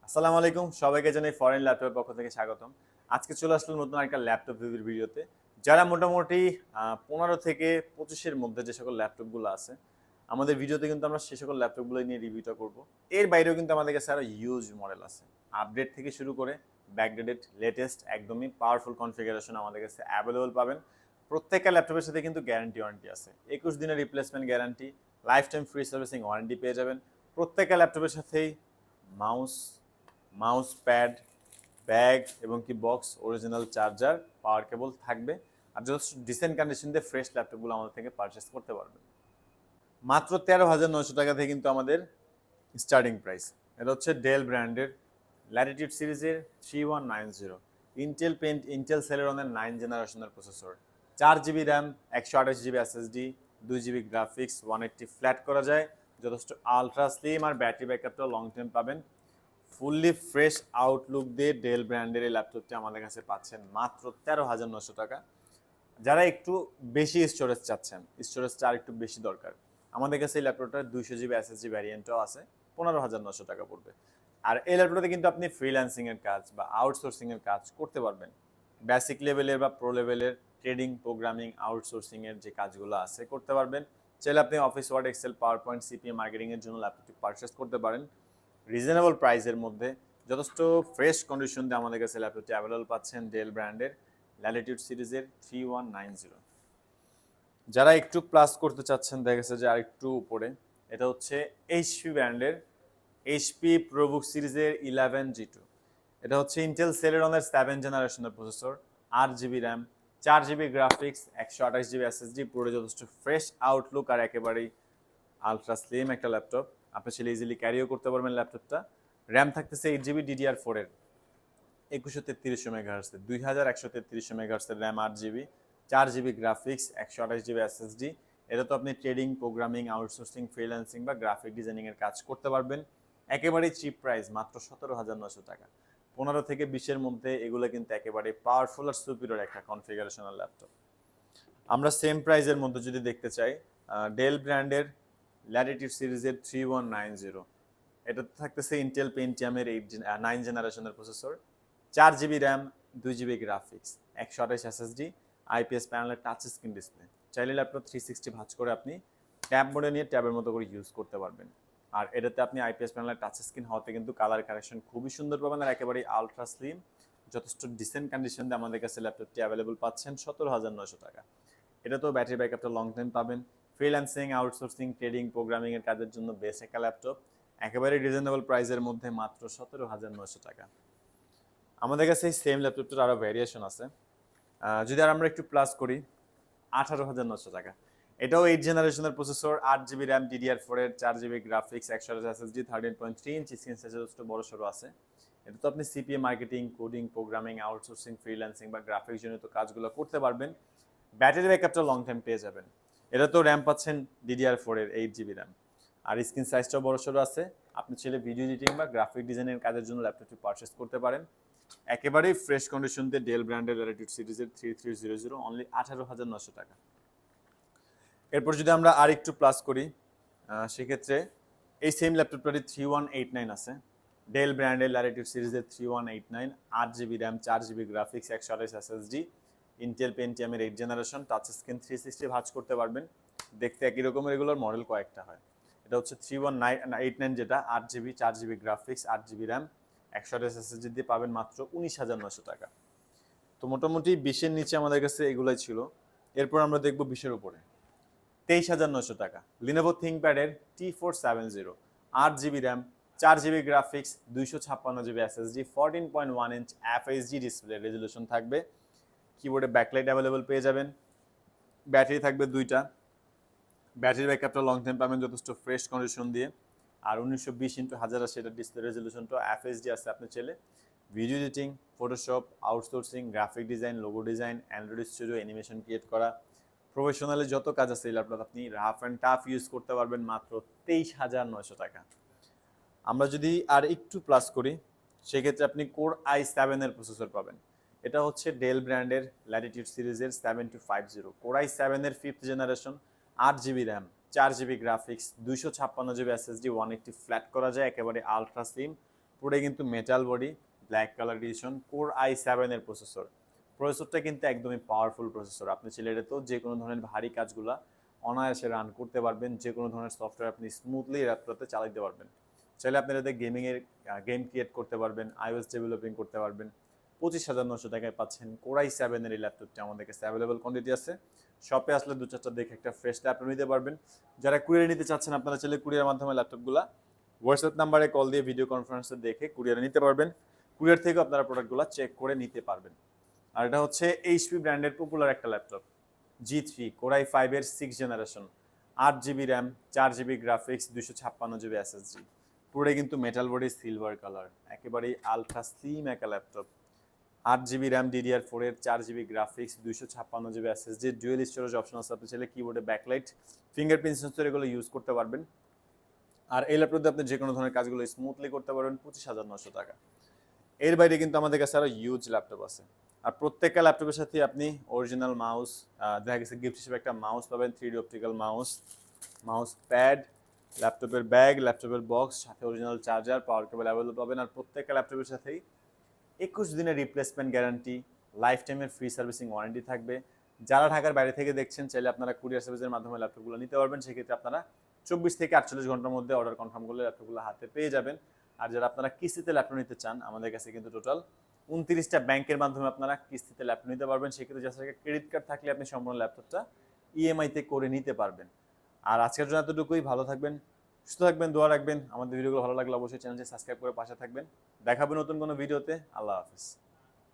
আসসালামু আলাইকুম, সবাইকে জানাই ফরেন ল্যাপটপের পক্ষ থেকে স্বাগতম। আজকে চলে আসলাম নতুন একটা ল্যাপটপ রিভিউর ভিডিওতে। যারা মোটামুটি 15 থেকে 25 এর মধ্যে যে সকল ল্যাপটপগুলো আছে, আমাদের ভিডিওতে কিন্তু আমরা সে সকল ল্যাপটপগুলো নিয়ে রিভিউটা করব। এর বাইরেও কিন্তু আমাদের কাছে আরো হিউজ মডেল আছে। আপডেট থেকে শুরু করে ব্যাকডেটেড, লেটেস্ট একদমই পাওয়ারফুল কনফিগারেশন আমাদের কাছে অ্যাভেলেবল পাবেন। প্রত্যেকটা ল্যাপটপের সাথে কিন্তু গ্যারান্টি ওয়ারেন্টি আছে। 21 দিনের replacement guarantee, life time free servicing warranty পেয়ে যাবেন। প্রত্যেকটা ল্যাপটপের সাথেই মাউস, মাউস প্যাড, ব্যাগ এবং কি বক্স, অরিজিনাল চার্জার, পাওয়ার কেবল থাকবে। আর জাস্ট ডিসেন্ট কন্ডিশন দিয়ে ফ্রেশ ল্যাপটপগুলো আমাদের থেকে পারচেস করতে পারবেন মাত্র 13,900 টাকা থেকে। কিন্তু আমাদের স্টার্টিং প্রাইস এটা হচ্ছে ডেল ব্র্যান্ডের ল্যাটিটিউড সিরিজের 3190 ইন্টেল সেলেরনের 9 জেনারেশনের processor, 4 GB RAM, 128 GB SSD, 2 GB graphics, 180 flat করা যায়, যথেষ্ট আলট্রা স্লিম আর ব্যাটারি ব্যাকআপটা লং টাইম পাবেন। ফুললি ফ্রেশ আউটলুক দিয়ে ডেল ব্র্যান্ডের এই ল্যাপটপটি আমাদের কাছে পাচ্ছেন মাত্র 13,900 টাকা। যারা একটু বেশি স্টোরেজ চাচ্ছেন, স্টোরেজটা আর একটু বেশি দরকার, আমাদের কাছে এই ল্যাপটপটার 200 জিবি এসএসডি ভ্যারিয়েন্টও আছে, 15,900 টাকা পড়বে। আর এই ল্যাপটপে কিন্তু আপনি ফ্রিল্যান্সিং এর কাজ বা আউটসোর্সিং এর কাজ করতে পারবেন। বেসিক লেভেলের বা প্রো লেভেলের ট্রেডিং, প্রোগ্রামিং, আউটসোর্সিং এর যে কাজগুলো আছে করতে পারবেন। চাইলে আপনি office Word, Excel, PowerPoint, CPA marketing এর জন্য ল্যাপটপটি পারচেস করতে পারেন রিজনেবল প্রাইসের মধ্যে। যথেষ্ট ফ্রেশ কন্ডিশন দিয়ে আমাদের কাছে ল্যাপটপটি অ্যাভেলেবল পাচ্ছেন ডেল ব্র্যান্ডের ল্যাটিটিউড সিরিজের 3190। যারা একটু প্লাস করতে চাচ্ছেন, দেখা গেছে যে আর একটু উপরে, এটা হচ্ছে এইচপি ব্র্যান্ডের এইচপি প্রোবুক সিরিজের 11G2। এটা হচ্ছে ইন্টেল সেলেরনের 7 জেনারেশনের processor, 8 GB RAM, 4 GB graphics, 128 GB SSD, পুরো যথেষ্ট ফ্রেশ আউটলুক আর একেবারেই আলট্রা স্লিম একটা ল্যাপটপ। আপনি ছেলে ইজিলি ক্যারিও করতে পারবেন ল্যাপটপটা। র্যাম থাকতেছে 8 জিবি DDR4 এর 2133 মেগাহার্টজ, 2133 মেগাহার্টজের RAM, 8 GB, 4 GB graphics, 128 GB SSD. এটা তো আপনি ট্রেডিং, প্রোগ্রামিং, আউটসোর্সিং, ফ্রিল্যান্সিং বা গ্রাফিক ডিজাইনিং এর কাজ করতে পারবেন। একেবারেই চিপ প্রাইস, মাত্র 17,900 টাকা। 15 থেকে 20-এর মধ্যে এগুলো কিন্তু একেবারে পাওয়ারফুল আর সুপিরিয়র একটা কনফিগারেশনাল ল্যাপটপ। আমরা সেম প্রাইসের মধ্যে যদি দেখতে চাই, ডেল ব্র্যান্ডের ল্যাটিটিউড সিরিজের 3190, এটা থাকতেছে ইন্টেল পেন্টিয়ামের 9 জেনারেশনের processor, 4 GB RAM, 2 GB graphics, 128 SSD, IPS প্যানেলের টাচ স্ক্রিন ডিসপ্লে। চাইলে ল্যাপটপ 360 ভাঁজ করে আপনি ট্যাব মোডে নিয়ে ট্যাবের মতো করে ইউজ করতে পারবেন। আর এটাতে আপনি আইপিএস প্যানেলের টাচ স্ক্রিন হওয়াতে কিন্তু কালার কারেকশন খুবই সুন্দর পাবেন আর একেবারেই আলট্রা স্লিম। যথেষ্ট ডিসেন্ট কন্ডিশন দিয়ে আমাদের কাছে ল্যাপটপটি অ্যাভেলেবল পাচ্ছেন 17,900 টাকা। এটা তো ব্যাটারি ব্যাকআপটা লং টাইম পাবেন। ফ্রিল্যান্সিং, আউটসোর্সিং, ট্রেডিং, প্রোগ্রামিং এর কাজের জন্য বেস্ট একটা ল্যাপটপ, একেবারে রিজনেবল প্রাইসের মধ্যে মাত্র 17,900 টাকা। আমাদের কাছে এই সেম ল্যাপটপটার আরও ভ্যারিয়েশন আছে। যদি আর আমরা একটু প্লাস করি, 18,900 টাকা। এটাও 8 জেনারেশনের প্রসেসর, 8 জিবি র্যাম, DDR4 এর, 4 GB graphics, 128 SSD, 13.3 inch screen size, যথেষ্ট বড় সড়ো আছে। এটা তো আপনি CPA marketing, coding, programming, outsourcing, freelancing বা গ্রাফিক্স জনিত কাজগুলো করতে পারবেন। ব্যাটারি ব্যাকআপটা লং টাইম পেয়ে যাবেন। এটা তো র্যাম পাচ্ছেন DDR4 এর 8 জিবি র্যাম, আর স্ক্রিন সাইজটাও বড় সড়ো আছে। আপনি চাইলে ভিডিও এডিটিং বা গ্রাফিক ডিজাইনের কাজের জন্য ল্যাপটপটি পারচেস করতে পারেন। একেবারেই ফ্রেশ কন্ডিশন দিয়ে ডেল ব্র্যান্ডের ল্যাটিটিউড সিরিজের 3300 অনলি 18,900 টাকা। এরপর যদি আমরা আর একটু প্লাস করি, সেক্ষেত্রে এই সেম ল্যাপটপটারই 3189 আছে, ডেল ব্র্যান্ডের ল্যাটিটিউড সিরিজের 3189, 8 GB RAM, 4 GB graphics, 128 SSD, Intel পেন্টিয়ামের 8 জেনারেশন, টাচ স্ক্রিন, 360 ভাঁজ করতে পারবেন। দেখতে একই রকমের, এগুলোর মডেল কয়েকটা হয়। এটা হচ্ছে 3189, যেটা 8 GB, 4 GB graphics, 8 GB RAM, 128 SSD দিয়ে পাবেন মাত্র 19,900 টাকা। তো মোটামুটি 20-এর নিচে আমাদের কাছে এগুলাই ছিল। এরপর আমরা দেখবো 20-এর উপরে, 23,900 টাকা। লিনোভো থিংকপ্যাডের T470, 8 GB RAM, 4 GB graphics, 256 GB SSD, 14.1 inch FHD display resolution থাকবে। কিবোর্ডে ব্যাকলাইট অ্যাভেলেবল পেয়ে যাবেন। ব্যাটারি থাকবে 2টা। ব্যাটারি ব্যাকআপটা লং টাইম পাবেন যথেষ্ট ফ্রেশ কন্ডিশন দিয়ে। আর 1920x1080 এটা ডিসপ্লে রেজলিউশনটা এফএইচডি আছে। আপনি চাইলে video editing, Photoshop, outsourcing, graphic design, logo design, Android studio, animation create করা, প্রফেশনালি যত কাজ আছে এই ল্যাপটপ আপনি রাফ অ্যান্ড টাফ ইউজ করতে পারবেন মাত্র 23,900 টাকা। আমরা যদি আর একটু প্লাস করি, সেক্ষেত্রে আপনি কোর i7 এর প্রসেসর পাবেন। এটা হচ্ছে ডেল ব্র্যান্ডের ল্যাটিটিউড সিরিজের 7250, কোর i7 এর 5th generation, 8 GB RAM, 4 GB graphics, 256 GB SSD, 180 flat করা যায়, একেবারে আলট্রা স্লিম, পুরোটাই কিন্তু metal body, black colour addition, core i7 এর প্রসেসরটা কিন্তু একদমই পাওয়ারফুল প্রসেসর। আপনি চাইলে এটাতেও যে কোনো ধরনের ভারী কাজগুলা অনায়াসে রান করতে পারবেন, যে কোনো ধরনের সফটওয়্যার আপনি স্মুথলি ল্যাপটপে চালাতে পারবেন। চাইলে আপনি এটাতে গেম ক্রিয়েট করতে পারবেন, iOS ডেভেলপিং করতে পারবেন। 25,900 টাকায় পাচ্ছেন কোর i7 এর এই ল্যাপটপটি আমাদের কাছে অ্যাভেলেবল কোয়ান্টিটি আছে। শপে আসলে 2-4টা দেখে একটা ফ্রেশ ল্যাপটপ নিতে পারবেন। যারা কুরিয়ারে নিতে চাচ্ছেন আপনারা চাইলে কুরিয়ারের মাধ্যমে ল্যাপটপগুলা হোয়াটসঅ্যাপ নাম্বারে কল দিয়ে ভিডিও কনফারেন্সে দেখে কুরিয়ারে নিতে পারবেন। কুরিয়ার থেকেও আপনারা প্রোডাক্টগুলো চেক করে নিতে পারবেন। আর এটা হচ্ছে এইচপি ব্র্যান্ডের পপুলার একটা ল্যাপটপ, G3 কোর i5 এর 6 generation, 8 GB RAM, 4 GB graphics, 256 GB SSD. পুরোটাই কিন্তু মেটাল বডি, সিলভার কালার, একেবারেই আলট্রা স্লিম একটা ল্যাপটপ। 8 জিবি র্যাম DDR4 এর, 4 GB graphics, 256 GB SSD, dual storage option আছে। আপনি চাইলে কিবোর্ডে ব্যাকলাইট, ফিঙ্গারপ্রিন্ট সেন্সর এগুলো ইউজ করতে পারবেন। আর এই ল্যাপটপে আপনি যে কোনো ধরনের কাজগুলো স্মুথলি করতে পারবেন 25,900 টাকা। এর বাইরে কিন্তু আমাদের কাছে আরো ইউজ ল্যাপটপ আছে। আর প্রত্যেকটা ল্যাপটপের সাথে আপনি অরিজিনাল মাউস, দেখা গেছে গিফট হিসেবে একটা মাউস পাবেন, 3D optical mouse, mouse pad, ল্যাপটপের ব্যাগ, ল্যাপটপের বক্স, সাথে অরিজিনাল চার্জার, পাওয়ার কেবল অ্যাভেলেবল পাবেন। আর প্রত্যেকটা ল্যাপটপের সাথেই 21 দিনের রিপ্লেসমেন্ট গ্যারান্টি, লাইফ টাইমের ফ্রি সার্ভিসিং ওয়ারেন্টি থাকবে। যারা ঢাকার বাইরে থেকে দেখছেন চাইলে আপনারা কুরিয়ার সার্ভিসের মাধ্যমে ল্যাপটপগুলো নিতে পারবেন। সেক্ষেত্রে আপনারা 24 থেকে 48 ঘন্টার মধ্যে অর্ডার কনফার্ম করলে ল্যাপটপগুলো হাতে পেয়ে যাবেন। আর যারা আপনারা কিস্তিতে ল্যাপটপ নিতে চান, আমাদের কাছে কিন্তু টোটাল 29টা ব্যাংকের মাধ্যমে আপনারা কিস্তিতে ল্যাপটপ নিতে পারবেন। সেক্ষেত্রে জাস্ট একটা ক্রেডিট কার্ড থাকলে আপনি সম্পূর্ণ ল্যাপটপটা ইএমআইতে করে নিতে পারবেন। আর আজকের জন্য এতটুকুই। ভালো থাকবেন, সুস্থ থাকবেন, দোয়া রাখবেন। আমাদের ভিডিওগুলো ভালো লাগলে অবশ্যই চ্যানেলটি সাবস্ক্রাইব করে পাশে থাকবেন। দেখাবেন নতুন কোনো ভিডিওতে। আল্লাহ হাফিজ।